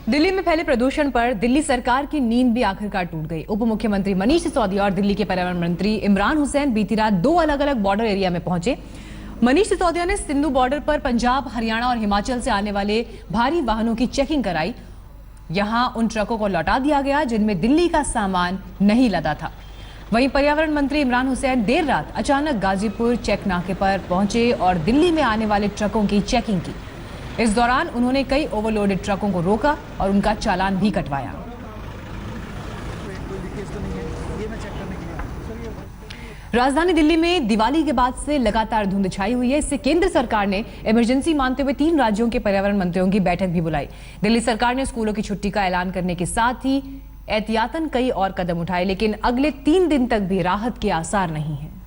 दिल्ली में फैले प्रदूषण पर दिल्ली सरकार की नींद भी आखिरकार टूट गई। उप मुख्यमंत्री मनीष सिसोदिया और दिल्ली के पर्यावरण मंत्री इमरान हुसैन बीती रात दो अलग अलग बॉर्डर एरिया में पहुंचे। मनीष सिसोदिया ने सिंधु बॉर्डर पर पंजाब, हरियाणा और हिमाचल से आने वाले भारी वाहनों की चेकिंग कराई। यहां उन ट्रकों को लौटा दिया गया जिनमें दिल्ली का सामान नहीं लदा था। वहीं पर्यावरण मंत्री इमरान हुसैन देर रात अचानक गाजीपुर चेक नाके पर पहुंचे और दिल्ली में आने वाले ट्रकों की चेकिंग की। इस दौरान उन्होंने कई ओवरलोडेड ट्रकों को रोका और उनका चालान भी कटवाया। राजधानी दिल्ली में दिवाली के बाद से लगातार धुंध छाई हुई है। इससे केंद्र सरकार ने इमरजेंसी मानते हुए 3 राज्यों के पर्यावरण मंत्रियों की बैठक भी बुलाई। दिल्ली सरकार ने स्कूलों की छुट्टी का ऐलान करने के साथ ही एहतियातन कई और कदम उठाए, लेकिन अगले 3 दिन तक भी राहत के आसार नहीं है।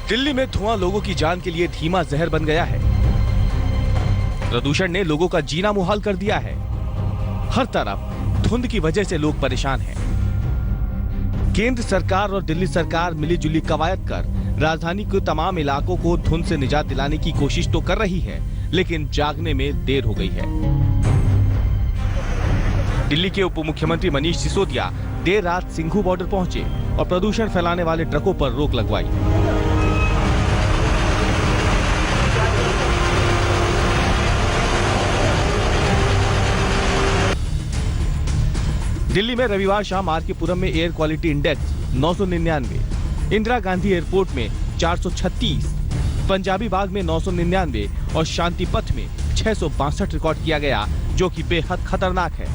दिल्ली में धुआं लोगों की जान के लिए धीमा जहर बन गया है। प्रदूषण ने लोगों का जीना मुहाल कर दिया है। हर तरफ धुंध की वजह से लोग परेशान हैं। केंद्र सरकार और दिल्ली सरकार मिलीजुली कवायद कर राजधानी के तमाम इलाकों को धुंध से निजात दिलाने की कोशिश तो कर रही है, लेकिन जागने में देर हो गई है। दिल्ली के उप मुख्यमंत्री मनीष सिसोदिया देर रात सिंघू बॉर्डर पहुंचे और प्रदूषण फैलाने वाले ट्रकों पर रोक लगवाई। दिल्ली में रविवार शाम आर के पुरम में air quality index 999, Indira Gandhi airport में 436, पंजाबी बाग में 999 और शांति पथ में 662 रिकॉर्ड किया गया, जो कि बेहद खतरनाक है।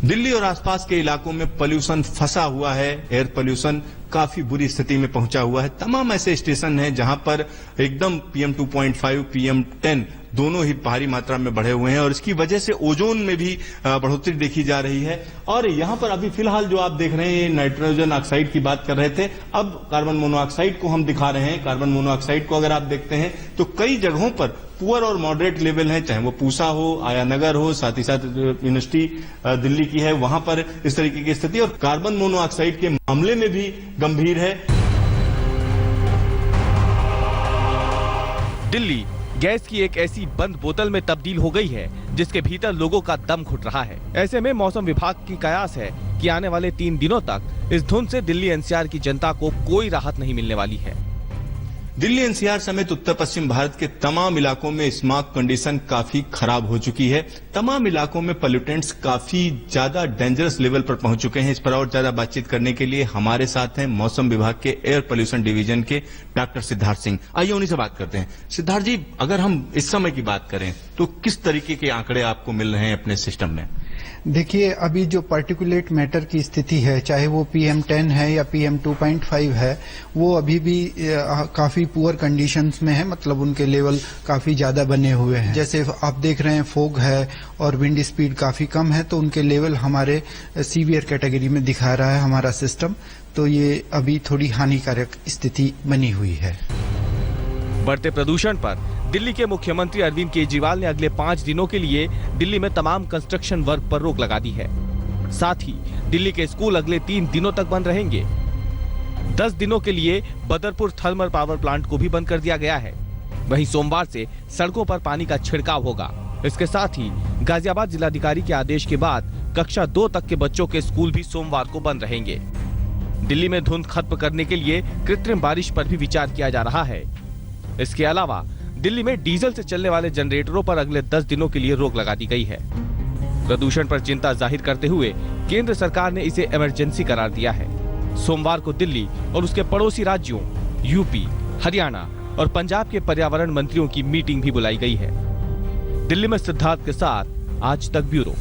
दिल्ली और आसपास के इलाकों में पोल्यूशन फंसा हुआ है। एयर पोल्यूशन काफी बुरी स्थिति में पहुंचा हुआ है। तमाम ऐसे स्टेशन हैं जहां पर एकदम PM 2.5, PM 10 दोनों ही भारी मात्रा में बढ़े हुए हैं और इसकी वजह से ओजोन में भी बढ़ोतरी देखी जा रही है। और यहां पर अभी फिलहाल जो आप देख रहे हैं, नाइट्रोजन ऑक्साइड की बात कर रहे थे, अब कार्बन मोनोऑक्साइड को हम दिखा रहे हैं। कार्बन मोनोऑक्साइड को अगर आप देखते हैं तो कई जगहों पर पुअर और मॉडरेट लेवल है, चाहे वो पूसा हो, आया नगर हो, साथ ही साथ यूनिवर्सिटी दिल्ली की है, वहां पर इस तरीके की स्थिति और कार्बन मोनोऑक्साइड के मामले में भी गंभीर है। दिल्ली गैस की एक ऐसी बंद बोतल में तब्दील हो गई है जिसके भीतर लोगों का दम घुट रहा है। ऐसे में मौसम विभाग की कयास है कि आने वाले 3 दिनों तक इस धुंध से दिल्ली NCR की जनता को कोई राहत नहीं मिलने वाली है। दिल्ली NCR समेत उत्तर पश्चिम भारत के तमाम इलाकों में स्मॉग कंडीशन काफी खराब हो चुकी है। तमाम इलाकों में पोल्यूटेंट्स काफी ज्यादा डेंजरस लेवल पर पहुंच चुके हैं। इस पर और ज्यादा बातचीत करने के लिए हमारे साथ हैं मौसम विभाग के एयर पोल्यूशन डिवीजन के डॉक्टर सिद्धार्थ सिंह। आइए उन्हीं से बात करते हैं। सिद्धार्थ जी, अगर हम इस समय की बात करें तो किस तरीके के आंकड़े आपको मिल रहे हैं अपने सिस्टम में? देखिए, अभी जो पार्टिकुलेट मैटर की स्थिति है, चाहे वो PM 10 है या PM 2.5 है, वो अभी भी काफी पुअर कंडीशंस में है। मतलब उनके लेवल काफी ज्यादा बने हुए हैं। जैसे आप देख रहे हैं, फोग है और विंड स्पीड काफी कम है, तो उनके लेवल हमारे सीवियर कैटेगरी में दिखा रहा है हमारा सिस्टम। तो ये अभी थोड़ी हानिकारक स्थिति बनी हुई है। बढ़ते प्रदूषण पर दिल्ली के मुख्यमंत्री अरविंद केजरीवाल ने अगले 5 दिनों के लिए दिल्ली में तमाम कंस्ट्रक्शन वर्क पर रोक लगा दी है। साथ ही दिल्ली के स्कूल अगले 3 दिनों तक बंद रहेंगे। 10 दिनों के लिए बदरपुर थर्मल पावर प्लांट को भी बंद कर दिया गया है। वहीं सोमवार से सड़कों पर पानी का छिड़काव होगा। इसके साथ ही गाजियाबाद जिलाधिकारी के आदेश के बाद कक्षा 2 तक के बच्चों के स्कूल भी सोमवार को बंद रहेंगे। दिल्ली में धुंध खत्म करने के लिए कृत्रिम बारिश पर भी विचार किया जा रहा है। इसके अलावा दिल्ली में डीजल से चलने वाले जनरेटरों पर अगले 10 दिनों के लिए रोक लगा दी गई है। प्रदूषण पर चिंता जाहिर करते हुए केंद्र सरकार ने इसे इमरजेंसी करार दिया है। सोमवार को दिल्ली और उसके पड़ोसी राज्यों यूपी, हरियाणा और पंजाब के पर्यावरण मंत्रियों की मीटिंग भी बुलाई गई है। दिल्ली में सिद्धार्थ के साथ आज तक ब्यूरो।